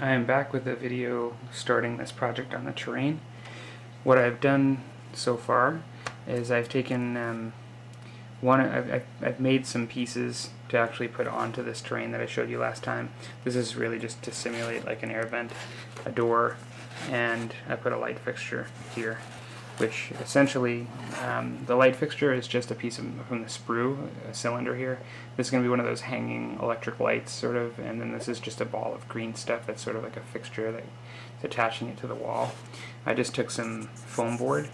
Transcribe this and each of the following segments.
I am back with a video starting this project on the terrain. What I've done so far is I've taken I've made some pieces to actually put onto this terrain that I showed you last time. This is really just to simulate like an air vent, a door, and I put a light fixture here, which essentially the light fixture is just a piece from the sprue, a cylinder here. This is going to be one of those hanging electric lights sort of, and then this is just a ball of green stuff that's sort of like a fixture that's attaching it to the wall. I just took some foam board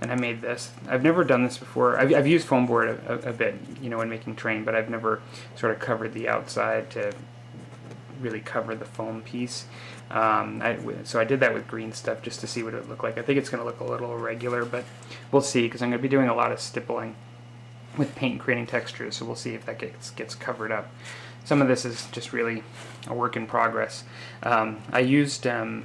and I made this. I've never done this before. I've used foam board a bit, you know, when making terrain, but I've never sort of covered the outside to really cover the foam piece. So I did that with green stuff just to see what it would look like. I think it's going to look a little irregular, but we'll see, because I'm going to be doing a lot of stippling with paint and creating textures, so we'll see if that gets covered up. Some of this is just really a work in progress. I used a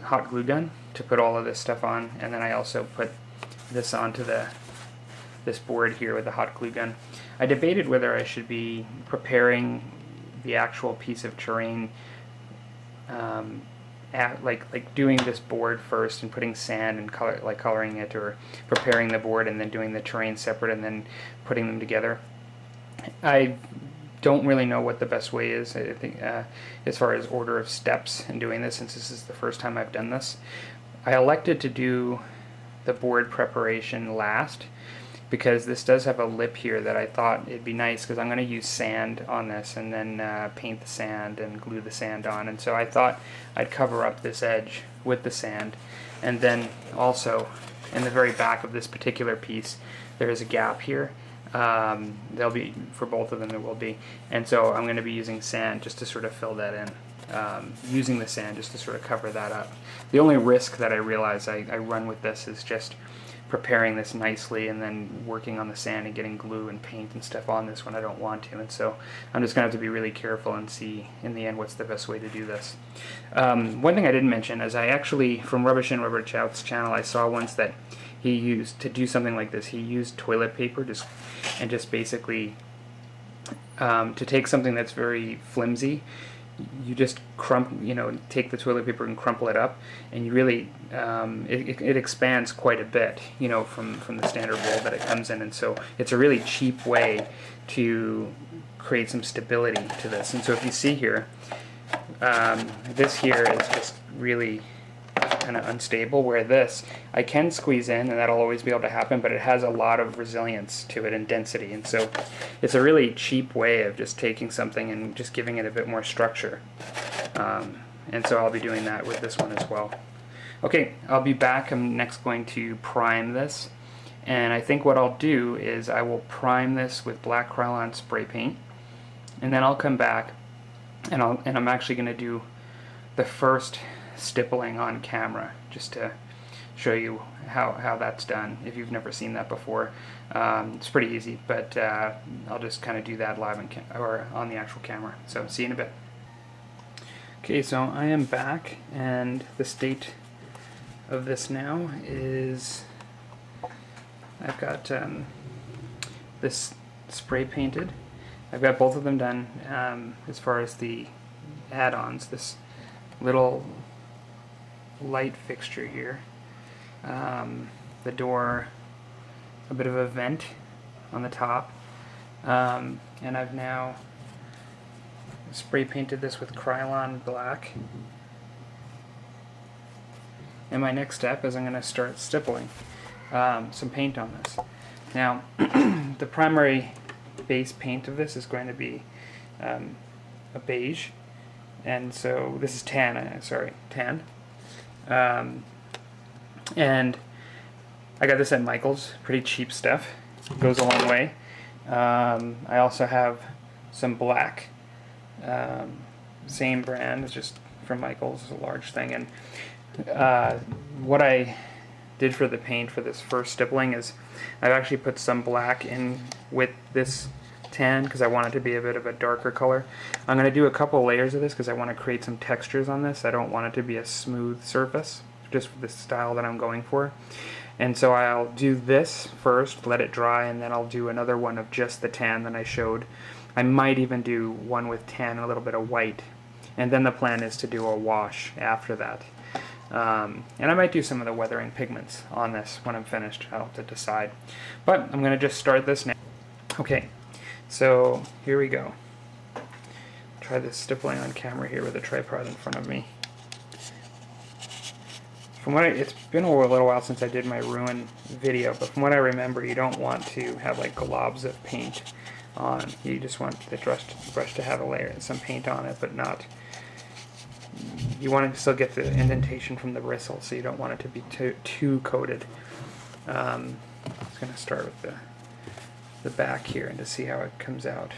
hot glue gun to put all of this stuff on, and then I also put this onto this board here with the hot glue gun. I debated whether I should be preparing the actual piece of terrain, like doing this board first and putting sand and coloring it, or preparing the board and then doing the terrain separate and then putting them together. I don't really know what the best way is, I think, as far as order of steps in doing this, since this is the first time I've done this. I elected to do the board preparation last, because this does have a lip here that I thought it'd be nice, because I'm going to use sand on this and then paint the sand and glue the sand on, and so I thought I'd cover up this edge with the sand. And then also in the very back of this particular piece there is a gap here. There'll be, for both of them there will be, and so I'm going to be using sand just to sort of fill that in. Using the sand just to sort of cover that up. The only risk that I realize I run with this is just preparing this nicely and then working on the sand and getting glue and paint and stuff on this when I don't want to, and so I'm just going to have to be really careful and see in the end what's the best way to do this. One thing I didn't mention is I actually, from Rubbish and Rubber Chout's channel, I saw once that he used, to do something like this, he used toilet paper just basically to take something that's very flimsy. You just take the toilet paper and crumple it up, and you really it expands quite a bit, from the standard roll that it comes in, and so it's a really cheap way to create some stability to this. And so if you see here, this here is just really kind of unstable, where this I can squeeze in and that'll always be able to happen, but it has a lot of resilience to it and density, and so it's a really cheap way of just taking something and just giving it a bit more structure. And so I'll be doing that with this one as well. Okay, I'll be back. I'm next going to prime this, and I think what I'll do is I will prime this with black Krylon spray paint, and then I'll come back and I'm actually going to do the first stippling on camera, just to show you how that's done if you've never seen that before. It's pretty easy, but I'll just kind of do that live or on the actual camera. So see you in a bit. Okay, so I am back, and the state of this now is I've got this spray painted. I've got both of them done. As far as the add-ons, this little light fixture here, the door, a bit of a vent on the top, and I've now spray painted this with Krylon black. And my next step is I'm going to start stippling some paint on this. Now the primary base paint of this is going to be a beige, and so this is tan, tan. And I got this at Michael's, pretty cheap stuff, goes a long way. I also have some black, same brand, it's just from Michael's, it's a large thing. And what I did for the paint for this first stippling is I've actually put some black in with this tan, because I want it to be a bit of a darker color. I'm going to do a couple layers of this because I want to create some textures on this. I don't want it to be a smooth surface, just for the style that I'm going for. And so I'll do this first, let it dry, and then I'll do another one of just the tan that I showed. I might even do one with tan and a little bit of white, and then the plan is to do a wash after that. And I might do some of the weathering pigments on this when I'm finished. I'll have to decide. But I'm going to just start this now. Okay, so here we go. Try this stippling on camera here with a tripod in front of me. It's been a little while since I did my ruin video, but from what I remember, you don't want to have like globs of paint on. You just want the brush to have a layer and some paint on it, but not. You want to still get the indentation from the bristle, so you don't want it to be too coated. I'm just going to start with the back here and to see how it comes out.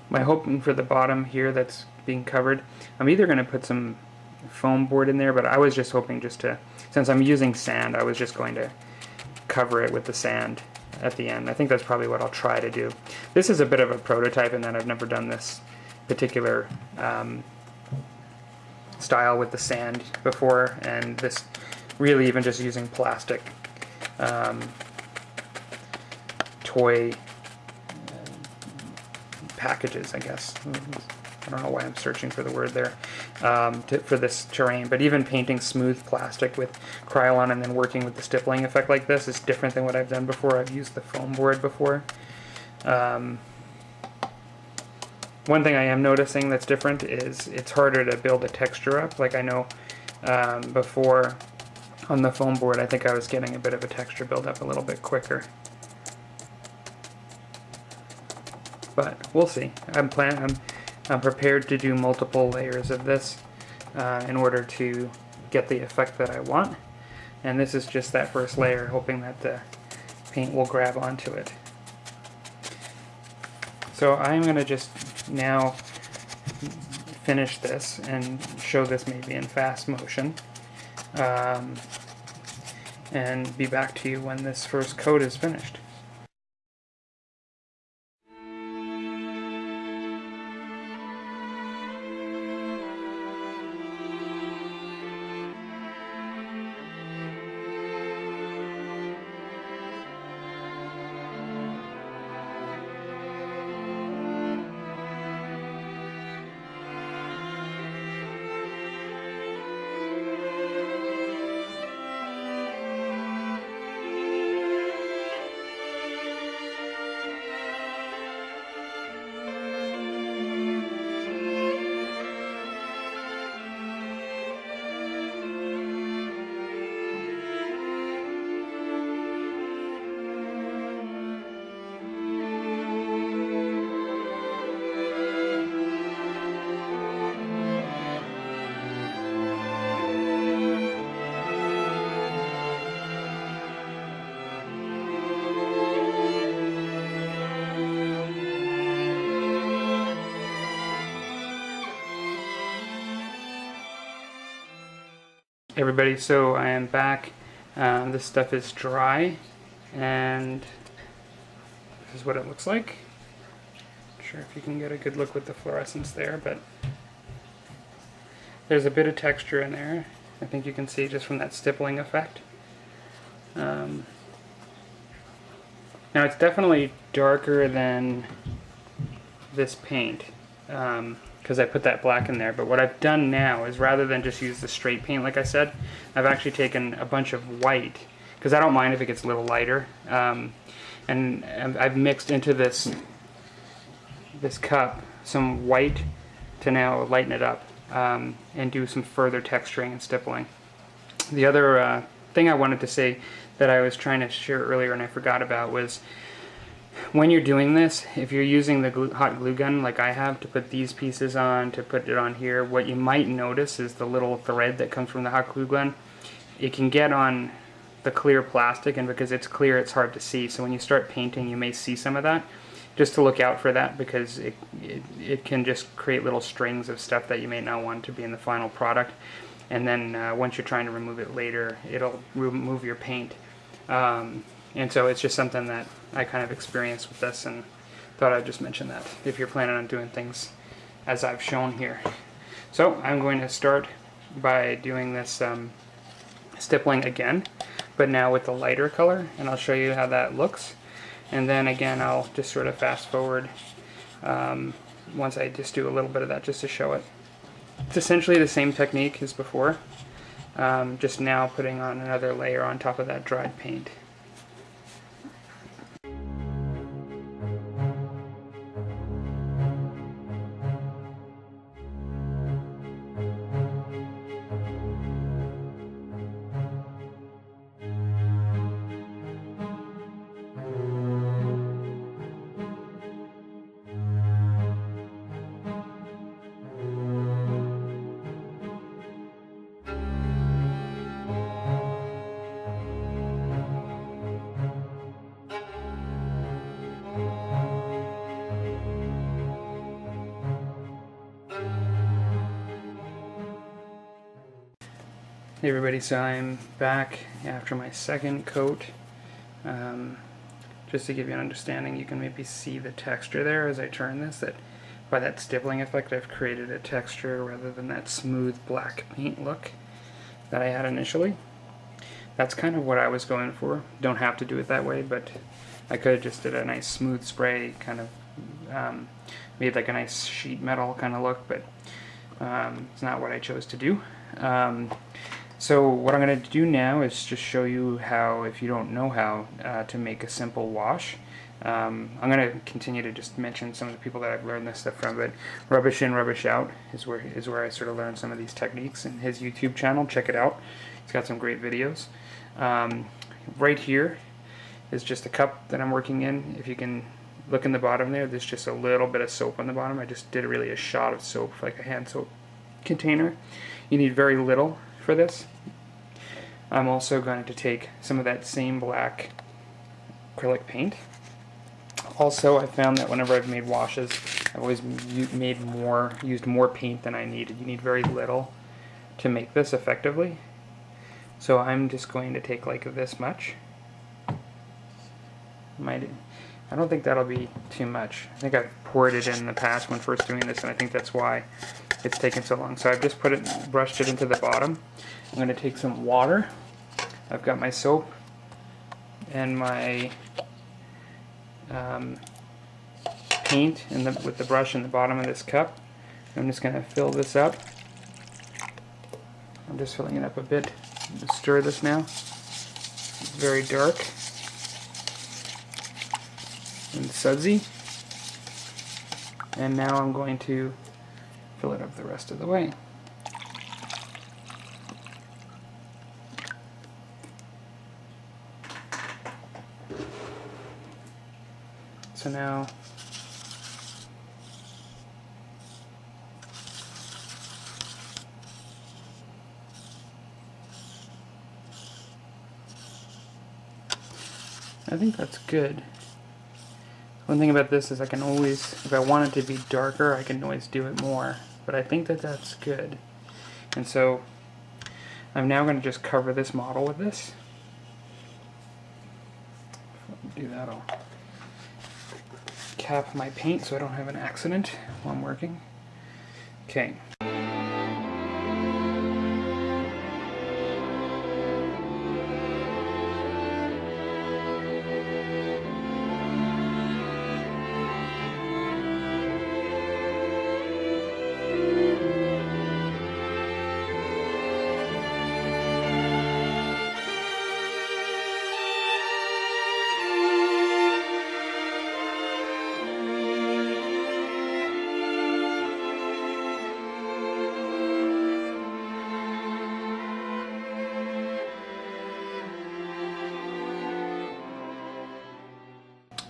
My hoping for the bottom here that's being covered, I'm either going to put some foam board in there, but I was just hoping since I'm using sand, I was just going to cover it with the sand at the end. I think that's probably what I'll try to do. This is a bit of a prototype in that I've never done this particular style with the sand before, and this really even just using plastic toy packages, I guess. I don't know why I'm searching for the word there for this terrain, but even painting smooth plastic with Krylon and then working with the stippling effect like this is different than what I've done before. I've used the foam board before. One thing I am noticing that's different is it's harder to build a texture up. Like I know before on the foam board, I think I was getting a bit of a texture build up a little bit quicker. But we'll see. I'm prepared to do multiple layers of this in order to get the effect that I want. And this is just that first layer, hoping that the paint will grab onto it. So I'm going to just now finish this and show this maybe in fast motion. And be back to you when this first coat is finished. Everybody, so I am back. This stuff is dry, and this is what it looks like. Not sure if you can get a good look with the fluorescence there, but there's a bit of texture in there. I think you can see just from that stippling effect. Now it's definitely darker than this paint, because I put that black in there, but what I've done now is rather than just use the straight paint like I said, I've actually taken a bunch of white, because I don't mind if it gets a little lighter, and I've mixed into this cup some white to now lighten it up and do some further texturing and stippling. The other thing I wanted to say that I was trying to share earlier and I forgot about was, when you're doing this, if you're using the hot glue gun like I have to put these pieces on, to put it on here, what you might notice is the little thread that comes from the hot glue gun. It can get on the clear plastic, and because it's clear it's hard to see, so when you start painting you may see some of that. Just to look out for that, because it can just create little strings of stuff that you may not want to be in the final product, and then once you're trying to remove it later, it'll remove your paint. And so it's just something that I kind of experienced with this, and thought I'd just mention that if you're planning on doing things as I've shown here. So I'm going to start by doing this stippling again, but now with the lighter color, and I'll show you how that looks. And then again, I'll just sort of fast forward once I just do a little bit of that just to show it. It's essentially the same technique as before, just now putting on another layer on top of that dried paint. Hey everybody, so I'm back after my second coat. Just to give you an understanding, you can maybe see the texture there as I turn this, that by that stippling effect I've created a texture rather than that smooth black paint look that I had initially. That's kind of what I was going for. Don't have to do it that way, but I could have just did a nice smooth spray, kind of made like a nice sheet metal kind of look, but it's not what I chose to do. So what I'm going to do now is just show you how, if you don't know how to make a simple wash. I'm going to continue to just mention some of the people that I've learned this stuff from, but Rubbish In, Rubbish Out is where I sort of learned some of these techniques, in his YouTube channel. Check it out. He's got some great videos. Right here is just a cup that I'm working in. If you can look in the bottom there's just a little bit of soap on the bottom. I just did really a shot of soap, like a hand soap container. You need very little for this. I'm also going to take some of that same black acrylic paint. Also, I found that whenever I've made washes, I've always used more paint than I needed. You need very little to make this effectively. So I'm just going to take like this much. I don't think that'll be too much. I think I've poured it in the past when first doing this, and I think that's why it's taken so long. So I've just brushed it into the bottom. I'm going to take some water. I've got my soap and my paint with the brush in the bottom of this cup. I'm just going to fill this up. I'm just filling it up a bit. Just stir this now. It's very dark and sudsy. And now I'm going to fill it up the rest of the way. So now I think that's good. One thing about this is I can always, if I want it to be darker, I can always do it more. But I think that that's good. And so I'm now going to just cover this model with this. If I do that, I'll cap my paint so I don't have an accident while I'm working. Okay.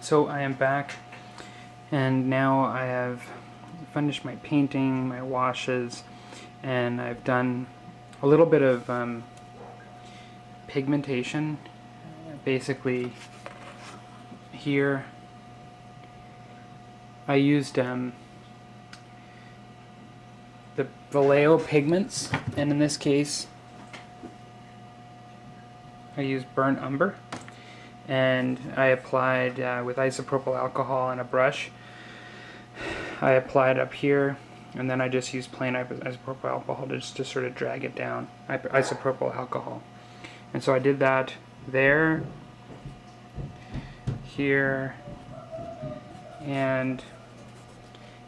So I am back, and now I have finished my painting, my washes, and I've done a little bit of pigmentation. Basically, here I used the Vallejo pigments, and in this case I used burnt umber. And I applied with isopropyl alcohol and a brush. I applied up here and then I just use plain isopropyl alcohol to just to sort of drag it down, isopropyl alcohol. And so I did that there, here, and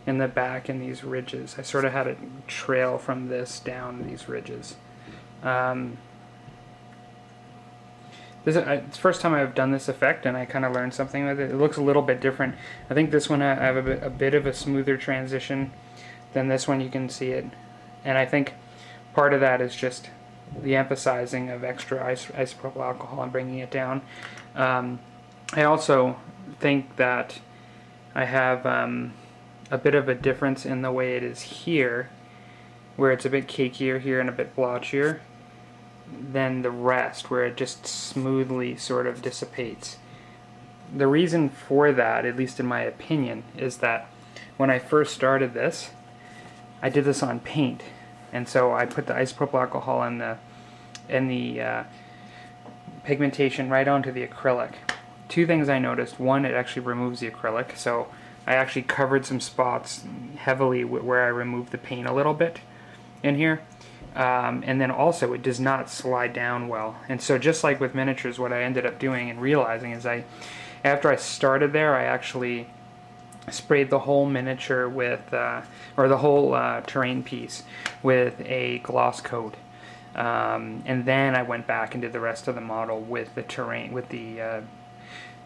in the back in these ridges. I sort of had it trail from this down these ridges. It's the first time I've done this effect, and I kind of learned something with it. It looks a little bit different. I think this one I have a bit of a smoother transition than this one. You can see it, and I think part of that is just the emphasizing of extra isopropyl alcohol and bringing it down. I also think that I have a bit of a difference in the way it is here, where it's a bit cakier here and a bit blotchier than the rest, where it just smoothly sort of dissipates. The reason for that, at least in my opinion, is that when I first started this, I did this on paint, and so I put the isopropyl alcohol and the pigmentation right onto the acrylic. Two things I noticed: one, it actually removes the acrylic, so I actually covered some spots heavily where I removed the paint a little bit in here. And then also it does not slide down well. And so just like with miniatures, what I ended up doing and realizing is after I started there, I actually sprayed the whole miniature with, or the whole terrain piece with a gloss coat. And then I went back and did the rest of the model with the terrain, with the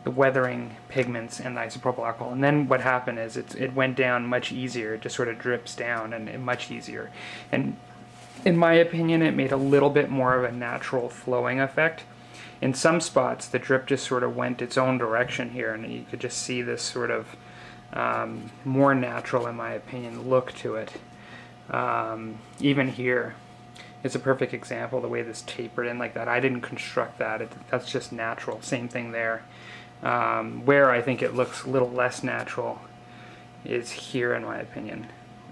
weathering pigments and the isopropyl alcohol. And then what happened is it went down much easier. It just sort of drips down and much easier. And in my opinion, it made a little bit more of a natural flowing effect. In some spots, the drip just sort of went its own direction here, and you could just see this sort of more natural, in my opinion, look to it. Even here, it's a perfect example, the way this tapered in like that. I didn't construct that. That's just natural. Same thing there. Where I think it looks a little less natural is here, in my opinion.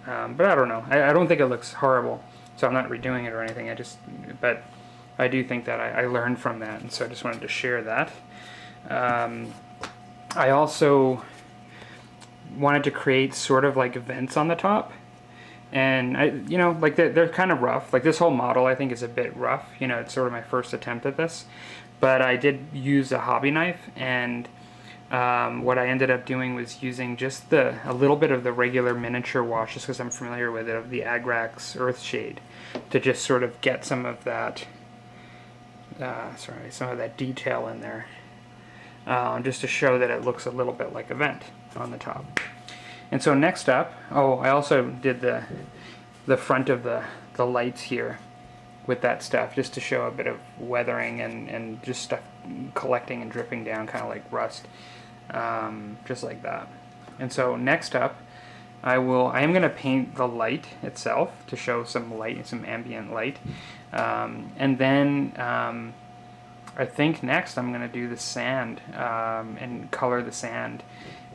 But I don't know. I don't think it looks horrible. So I'm not redoing it or anything. But I do think that I learned from that, and so I just wanted to share that. I also wanted to create sort of like vents on the top, and like they're kind of rough. Like this whole model, I think, is a bit rough. It's sort of my first attempt at this, but I did use a hobby knife, and what I ended up doing was using just a little bit of the regular miniature wash, just because I'm familiar with it, of the Agrax Earthshade, to just sort of get some of that, some of that detail in there, just to show that it looks a little bit like a vent on the top. And so next up, I also did the front of the lights here with that stuff, just to show a bit of weathering and just stuff collecting and dripping down, kind of like rust. Just like that. And so next up, I am going to paint the light itself to show some light, some ambient light, and then I think next I'm going to do the sand and color the sand.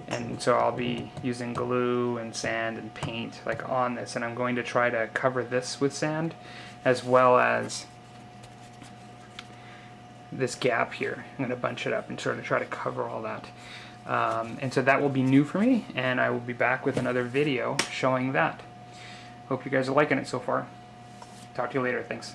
And so I'll be using glue and sand and paint like on this, and I'm going to try to cover this with sand, as well as this gap here. I'm going to bunch it up and sort of try to cover all that. And so that will be new for me, and I will be back with another video showing that. Hope you guys are liking it so far. Talk to you later. Thanks.